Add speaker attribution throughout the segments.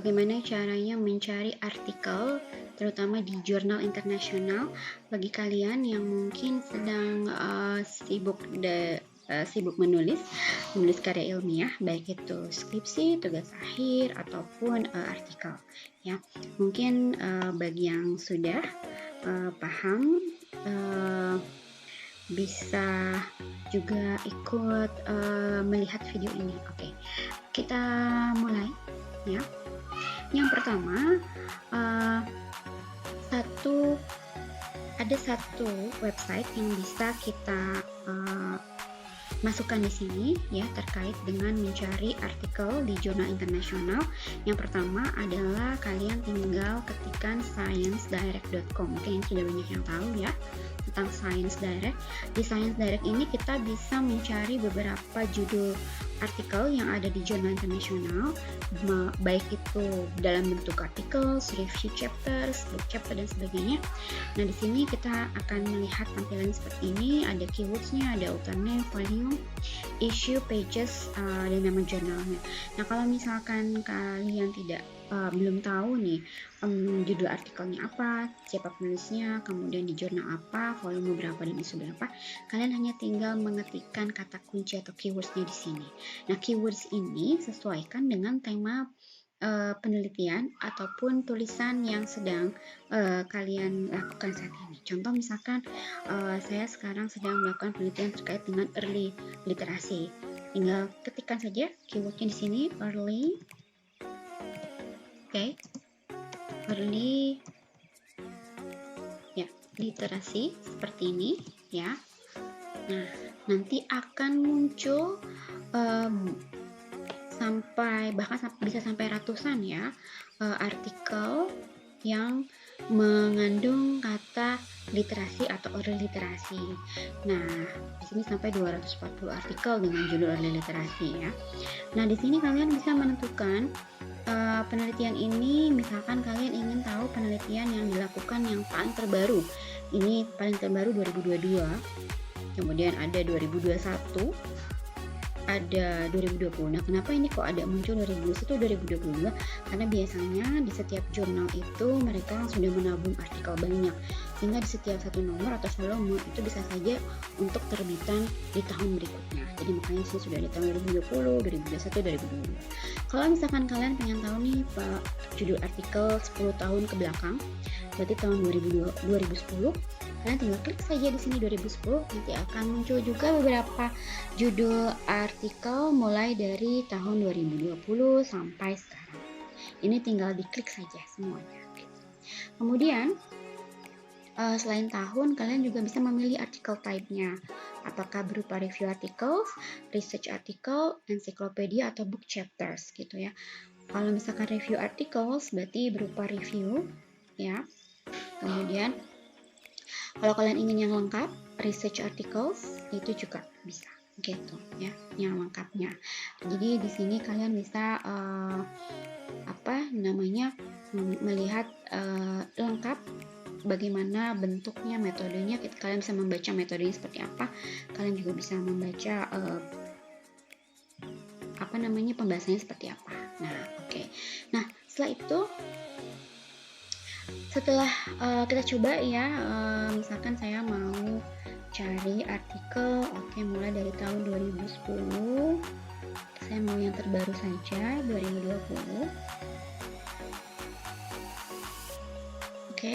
Speaker 1: bagaimana caranya mencari artikel, terutama di jurnal internasional, bagi kalian yang mungkin sedang sibuk menulis karya ilmiah, baik itu skripsi, tugas akhir, ataupun artikel. Ya, mungkin bagi yang sudah paham, bisa juga ikut melihat video ini. Oke, kita mulai ya. Yang pertama, ada satu website yang bisa kita masukkan di sini ya, terkait dengan mencari artikel di jurnal internasional. Yang pertama adalah kalian tinggal ketikkan sciencedirect.com. Mungkin sudah banyak yang tahu ya tentang Science Direct. Di Science Direct ini kita bisa mencari beberapa judul artikel yang ada di jurnal internasional, baik itu dalam bentuk artikel, review chapters, book chapter dan sebagainya. Nah, di sini kita akan melihat tampilan seperti ini, ada keywordsnya, ada author name, volume, issue, pages, dan nama jurnalnya. Nah, kalau misalkan kalian belum tahu nih judul artikelnya apa, siapa penulisnya, kemudian di jurnal apa, volume berapa, dan isu berapa, kalian hanya tinggal mengetikkan kata kunci atau keywordsnya di sini. Nah, keywords ini sesuaikan dengan tema penelitian ataupun tulisan yang sedang kalian lakukan saat ini. Contoh misalkan saya sekarang sedang melakukan penelitian terkait dengan early literasi. Tinggal ketikkan saja keywordnya di sini, early, oke, early ya, literasi seperti ini ya. Nah, nanti akan muncul bisa sampai ratusan ya artikel yang mengandung kata literasi atau early literasi. Nah, di sini sampai 240 artikel dengan judul early literasi ya. Nah, di sini kalian bisa menentukan penelitian ini, misalkan kalian ingin tahu penelitian yang dilakukan yang paling terbaru. Ini paling terbaru 2022. Kemudian ada 2021, ada 2020. Nah, kenapa ini kok ada muncul 2021 2022? Karena biasanya di setiap jurnal itu mereka sudah menabung artikel banyak, sehingga di setiap satu nomor atau volume itu bisa saja untuk terbitan di tahun berikutnya. Jadi makanya sih sudah di tahun 2020, 2021, 2022. Kalau misalkan kalian pengen tahu nih Pak, judul artikel 10 tahun ke belakang, berarti tahun 2010, kalian tinggal klik saja di sini 2010, nanti akan muncul juga beberapa judul artikel mulai dari tahun 2020 sampai sekarang. Ini tinggal diklik saja semuanya. Kemudian selain tahun, kalian juga bisa memilih artikel type-nya. Apakah berupa review articles, research article, encyclopedia, atau book chapters gitu ya. Kalau misalkan review articles berarti berupa review ya. Kemudian kalau kalian ingin yang lengkap, research articles itu juga bisa gitu ya, yang lengkapnya. Jadi di sini kalian bisa melihat lengkap bagaimana bentuknya, metodenya. Kalian bisa membaca metodenya seperti apa. Kalian juga bisa membaca pembahasannya seperti apa. Nah, oke. Nah, setelah itu kita coba ya, misalkan saya mau cari artikel, mulai dari tahun 2010, saya mau yang terbaru saja, 2020.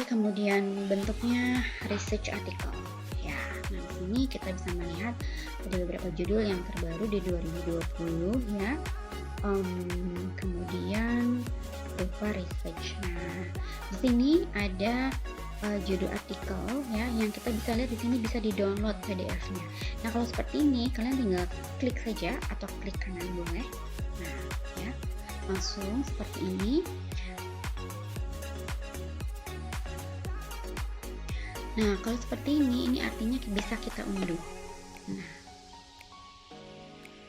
Speaker 1: Kemudian bentuknya research article ya. Nah, di sini kita bisa melihat ada beberapa judul yang terbaru di 2020 ya. Kemudian berupa research. Nah, di sini ada judul artikel ya, yang kita bisa lihat di sini bisa di-download PDF-nya. Nah, kalau seperti ini kalian tinggal klik saja atau klik kanan boleh. Nah, ya, langsung seperti ini. Nah, kalau seperti ini artinya bisa kita unduh. Nah,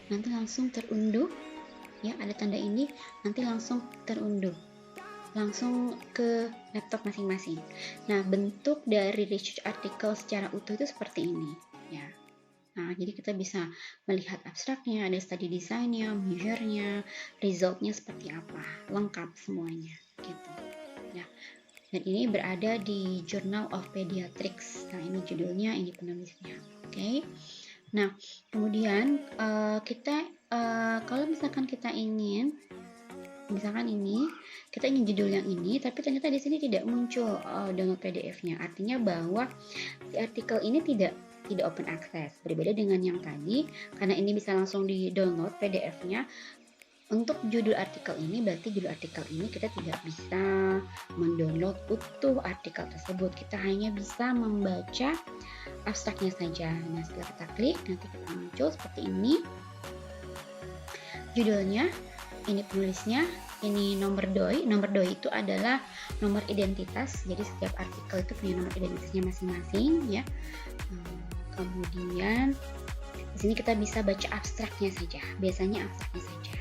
Speaker 1: nanti langsung terunduh ya, ada tanda ini, nanti langsung terunduh langsung ke laptop masing-masing. Nah, bentuk dari research article secara utuh itu seperti ini ya. Nah, jadi kita bisa melihat abstraknya, ada study design-nya, measure-nya, result-nya seperti apa, lengkap semuanya gitu. Ya. Dan ini berada di Journal of Pediatrics. Nah, ini judulnya, ini penulisnya. Oke. Nah, kemudian kalau misalkan kita ingin, misalkan ini kita ingin judul yang ini, tapi ternyata di sini tidak muncul download PDF-nya. Artinya bahwa si artikel ini tidak open access. Berbeda dengan yang tadi, karena ini bisa langsung di download PDF-nya. Untuk judul artikel ini, berarti judul artikel ini kita tidak bisa mendownload utuh artikel tersebut. Kita hanya bisa membaca abstraknya saja. Nah, setelah kita klik, nanti kita muncul seperti ini. Judulnya, ini penulisnya, ini nomor doi. Nomor doi itu adalah nomor identitas. Jadi setiap artikel itu punya nomor identitasnya masing-masing, ya. Kemudian di sini kita bisa baca abstraknya saja. Biasanya abstraknya saja.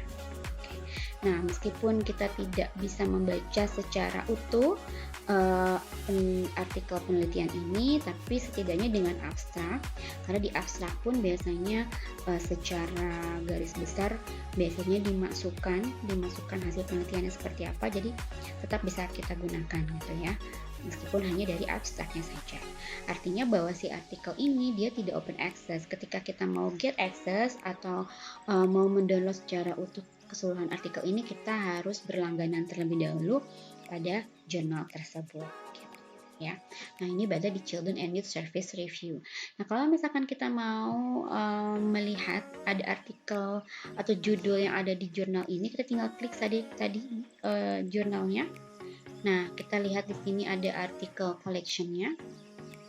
Speaker 1: Nah, meskipun kita tidak bisa membaca secara utuh artikel penelitian ini, tapi setidaknya dengan abstrak, karena di abstrak pun biasanya secara garis besar biasanya dimasukkan hasil penelitiannya seperti apa, jadi tetap bisa kita gunakan gitu ya, meskipun hanya dari abstraknya saja. Artinya bahwa si artikel ini dia tidak open access. Ketika kita mau get access atau mau mendownload secara utuh keseluruhan artikel ini, kita harus berlangganan terlebih dahulu pada jurnal tersebut gitu, ya. Nah, ini berada di Children and Youth Service Review. Nah, kalau misalkan kita mau melihat ada artikel atau judul yang ada di jurnal ini, kita tinggal klik tadi jurnalnya. Nah, kita lihat di sini ada artikel collection-nya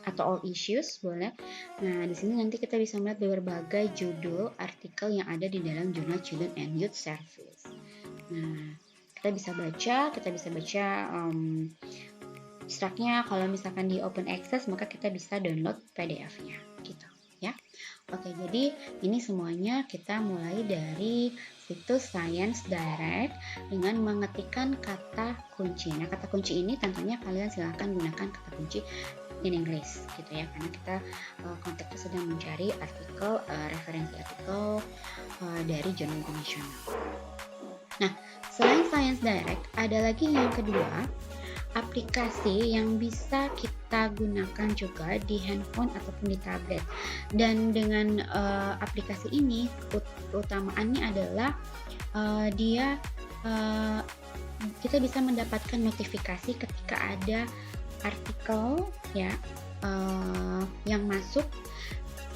Speaker 1: atau all issues boleh. Nah, di sini nanti kita bisa melihat berbagai judul artikel yang ada di dalam jurnal Children and Youth Service. Nah, kita bisa baca abstraknya. Kalau misalkan di open access, maka kita bisa download PDF-nya gitu ya. Oke, jadi ini semuanya kita mulai dari situs Science Direct dengan mengetikkan kata kunci. Nah, kata kunci ini tentunya kalian silahkan gunakan kata kunci in English gitu ya, karena kita konteksnya sedang mencari artikel, referensi artikel dari jurnal internasional. Nah, selain Science Direct, ada lagi yang kedua, aplikasi yang bisa kita gunakan juga di handphone ataupun di tablet. Dan dengan aplikasi ini, keutamaannya adalah kita bisa mendapatkan notifikasi ketika ada artikel ya yang masuk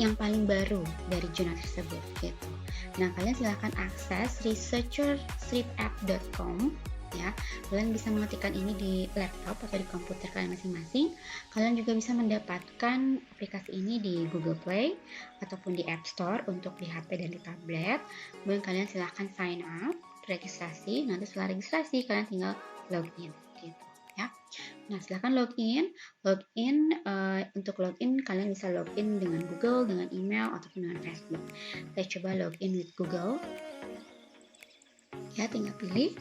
Speaker 1: yang paling baru dari jurnal tersebut gitu. Nah, kalian silahkan akses researcherstripapp.com ya. Kalian bisa mengetikkan ini di laptop atau di komputer kalian masing-masing. Kalian juga bisa mendapatkan aplikasi ini di Google Play ataupun di App Store untuk di HP dan di tablet. Kemudian kalian silahkan sign up, registrasi. Nanti setelah registrasi kalian tinggal login gitu ya. Nah, silahkan login. Untuk login kalian bisa login dengan Google, dengan email ataupun dengan Facebook. Saya coba login with Google. Ya, tinggal pilih.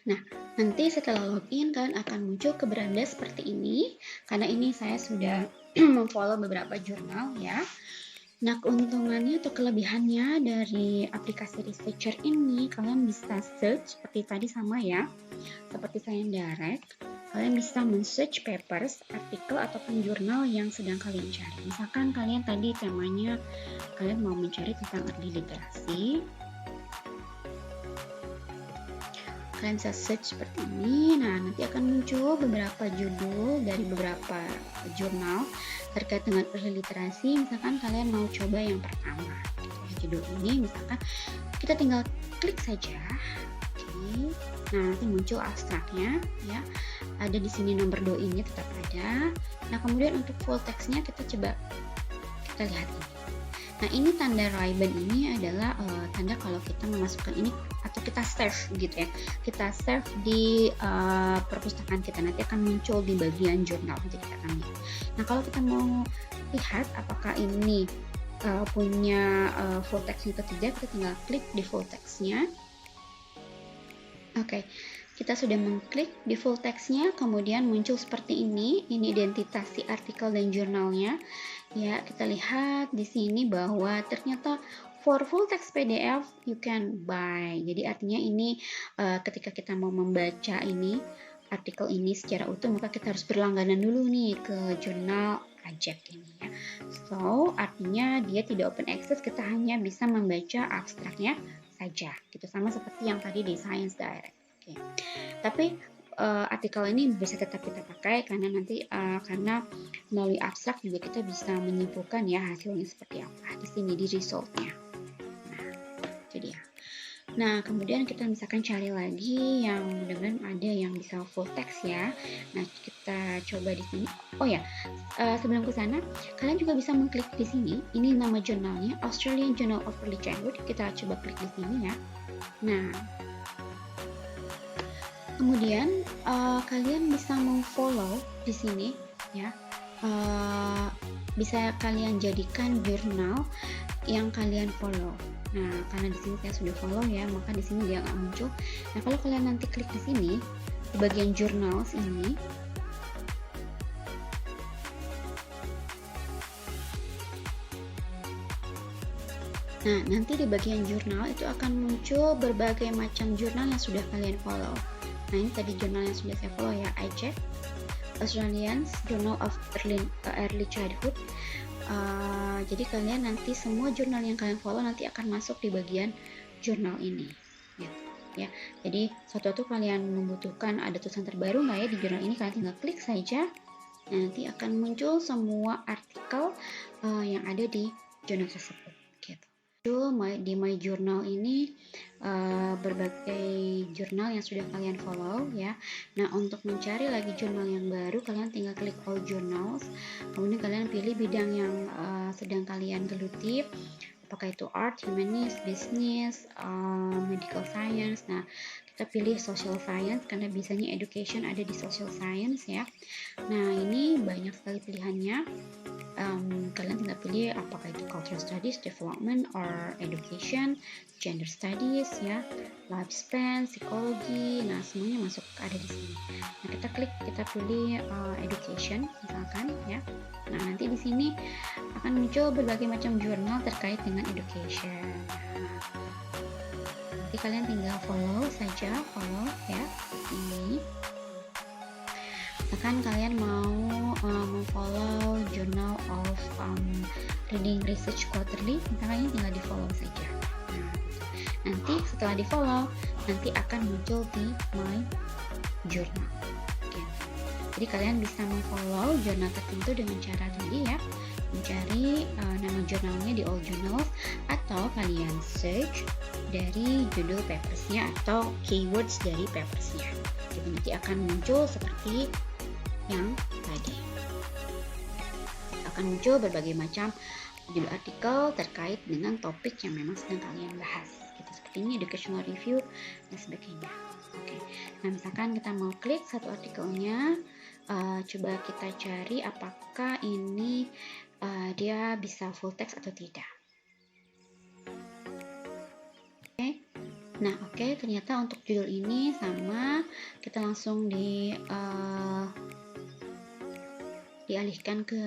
Speaker 1: Nah, nanti setelah login kalian akan muncul ke beranda seperti ini. Karena ini saya sudah memfollow beberapa jurnal ya. Nah, keuntungannya atau kelebihannya dari aplikasi Researcher ini, kalian bisa search seperti tadi sama ya, seperti Science Direct. Kalian bisa men-search papers, artikel, ataupun jurnal yang sedang kalian cari. Misalkan kalian tadi temanya, kalian mau mencari tentang early literasi. Kalian bisa search seperti ini. Nah, nanti akan muncul beberapa judul dari beberapa jurnal terkait dengan early literasi. Misalkan kalian mau coba yang pertama judul ini, misalkan kita tinggal klik saja. Oke. Nah, nanti muncul abstraknya ya. Ada di sini nomor doi-nya tetap ada. Nah, kemudian untuk full text-nya kita coba kita lihat ini. Nah, ini tanda ribbon ini adalah tanda kalau kita memasukkan ini atau kita save gitu ya. Kita save di perpustakaan kita, nanti akan muncul di bagian jurnal, nanti kita akan lihat. Nah, kalau kita mau lihat apakah ini punya full text atau tidak, kita tinggal klik di full text-nya. Oke, kita sudah mengklik di full text-nya, kemudian muncul seperti ini identitas si artikel dan jurnalnya. Ya, kita lihat di sini bahwa ternyata for full text PDF you can buy. Jadi artinya ini ketika kita mau membaca ini artikel ini secara utuh, maka kita harus berlangganan dulu nih ke jurnal project ini ya. So, artinya dia tidak open access, kita hanya bisa membaca abstraknya saja. Gitu, sama seperti yang tadi di Science Direct. Oke. Tapi artikel ini bisa tetap kita pakai karena nanti karena melalui abstrak juga kita bisa menyimpulkan ya hasilnya seperti apa di sini di resultnya. Nah, itu dia. Nah, kemudian kita misalkan cari lagi yang mudah-mudahan ada yang bisa full text ya. Nah, kita coba di sini. Oh ya, sebelum ke sana, kalian juga bisa mengklik di sini. Ini nama jurnalnya, Australian Journal of Early Childhood. Kita coba klik di sini ya. Nah, kemudian kalian bisa memfollow di sini ya. Bisa kalian jadikan jurnal yang kalian follow. Nah, karena di sini saya sudah follow ya, maka di sini dia nggak muncul. Nah, kalau kalian nanti klik di sini di bagian journals ini, nah nanti di bagian jurnal itu akan muncul berbagai macam jurnal yang sudah kalian follow. Nah, ini tadi jurnal yang sudah saya follow ya, IJEC, Australian Journal of Early Childhood. Jadi kalian nanti semua jurnal yang kalian follow nanti akan masuk di bagian jurnal ini gitu ya. Jadi suatu kalian membutuhkan ada tulisan terbaru nggak ya di jurnal ini, kalian tinggal klik saja, nanti akan muncul semua artikel yang ada di jurnal tersebut gitu. Di My Journal ini berbagai jurnal yang sudah kalian follow ya. Nah, untuk mencari lagi jurnal yang baru, kalian tinggal klik All Journals, kemudian kalian pilih bidang yang sedang kalian geluti, apakah itu art, humanist, business, medical science. Nah, kita pilih social science karena biasanya education ada di social science ya. Nah, ini banyak sekali pilihannya. Kalian tinggal pilih apakah itu cultural studies, development, or education, gender studies ya, lifespan, psikologi. Nah, semuanya masuk ada di sini. Nah, kita pilih education misalkan ya. Nah, nanti di sini akan muncul berbagai macam jurnal terkait dengan education. Nah, nanti kalian tinggal follow saja, ya seperti ini. Misalkan kalian mau memfollow Journal of Reading Research Quarterly, misalkan tinggal di follow saja. Nah, nanti setelah di follow nanti akan muncul di My Journal. Oke. Jadi kalian bisa memfollow jurnal tertentu dengan cara tadi ya, mencari nama jurnalnya di All Journals, atau kalian search dari judul papersnya atau keywords dari papersnya. Jadi nanti akan muncul seperti yang tadi, akan muncul berbagai macam judul artikel terkait dengan topik yang memang sedang kalian bahas gitu, seperti ini educational review dan sebagainya. Oke. Nah, misalkan kita mau klik satu artikelnya, coba kita cari apakah ini dia bisa full text atau tidak. Nah, oke, ternyata untuk judul ini sama, kita langsung dialihkan ke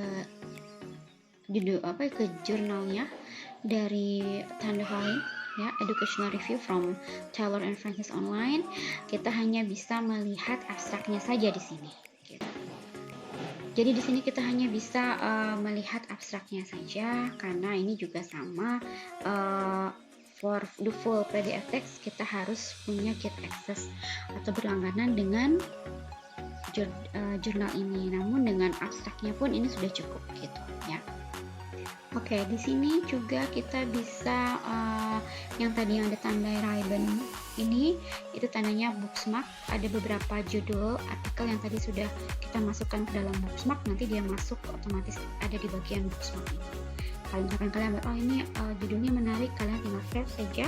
Speaker 1: judul ke jurnalnya dari Thunder Valley ya, educational review from Taylor and Francis online. Kita hanya bisa melihat abstraknya saja di sini gitu. Jadi di sini kita hanya bisa melihat abstraknya saja, karena ini juga sama, for the full PDF text kita harus punya get access atau berlangganan dengan jurnal ini. Namun dengan abstraknya pun ini sudah cukup gitu ya. Oke, di sini juga kita bisa yang tadi yang ada tanda ribbon ini, itu tandanya bookmark. Ada beberapa judul artikel yang tadi sudah kita masukkan ke dalam bookmark, nanti dia masuk otomatis ada di bagian bookmark ini. Kalau misalkan kalian ini judulnya menarik, kalian tinggal save saja,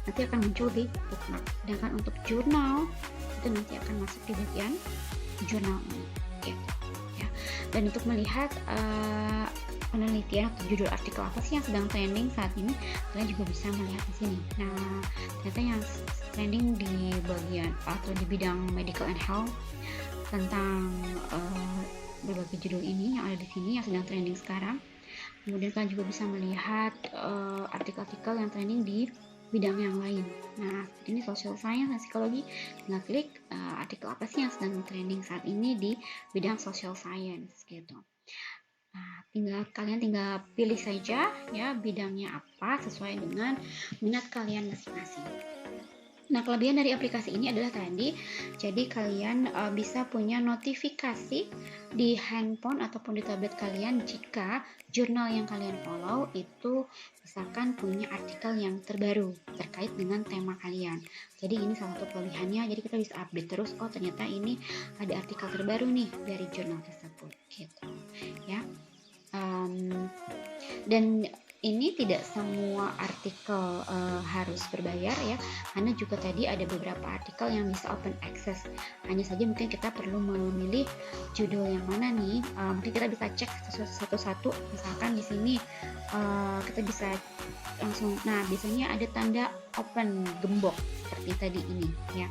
Speaker 1: nanti akan muncul di bookmark. Sedangkan untuk jurnal itu nanti akan masuk di bagian jurnal ini gitu ya. Dan untuk melihat penelitian atau judul artikel apa sih yang sedang trending saat ini, kalian juga bisa melihat di sini. Nah, ternyata yang trending di bagian atau di bidang medical and health tentang berbagai judul ini yang ada di sini yang sedang trending sekarang. Kemudian kalian juga bisa melihat artikel-artikel yang trending di bidang yang lain. Nah, ini social science dan psikologi, tinggal klik artikel apa sih yang sedang trending saat ini di bidang social science gitu. Nah, kalian tinggal pilih saja ya bidangnya apa sesuai dengan minat kalian masing-masing. Nah, kelebihan dari aplikasi ini adalah tadi, jadi kalian bisa punya notifikasi di handphone ataupun di tablet kalian jika jurnal yang kalian follow itu misalkan punya artikel yang terbaru terkait dengan tema kalian. Jadi ini salah satu kelebihannya, jadi kita bisa update terus, oh ternyata ini ada artikel terbaru nih dari jurnal tersebut gitu ya. Dan ini tidak semua artikel harus berbayar ya, karena juga tadi ada beberapa artikel yang bisa open access. Hanya saja mungkin kita perlu memilih judul yang mana nih. Mungkin kita bisa cek satu-satu. Misalkan di sini kita bisa langsung. Nah, biasanya ada tanda open gembok seperti tadi ini ya.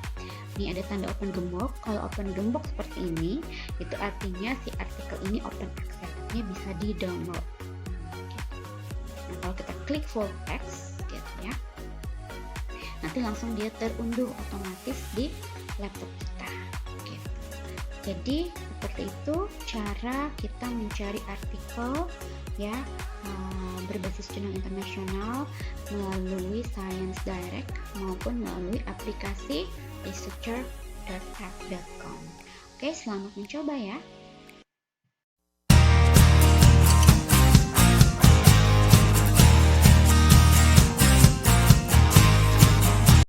Speaker 1: Ini ada tanda open gembok. Kalau open gembok seperti ini, itu artinya si artikel ini open access, artinya bisa di-download. Kalau kita klik full text gitu ya, nanti langsung dia terunduh otomatis di laptop kita gitu. Jadi seperti itu cara kita mencari artikel ya berbasis jurnal internasional melalui Science Direct maupun melalui aplikasi researcher.app.com. Oke, selamat mencoba ya.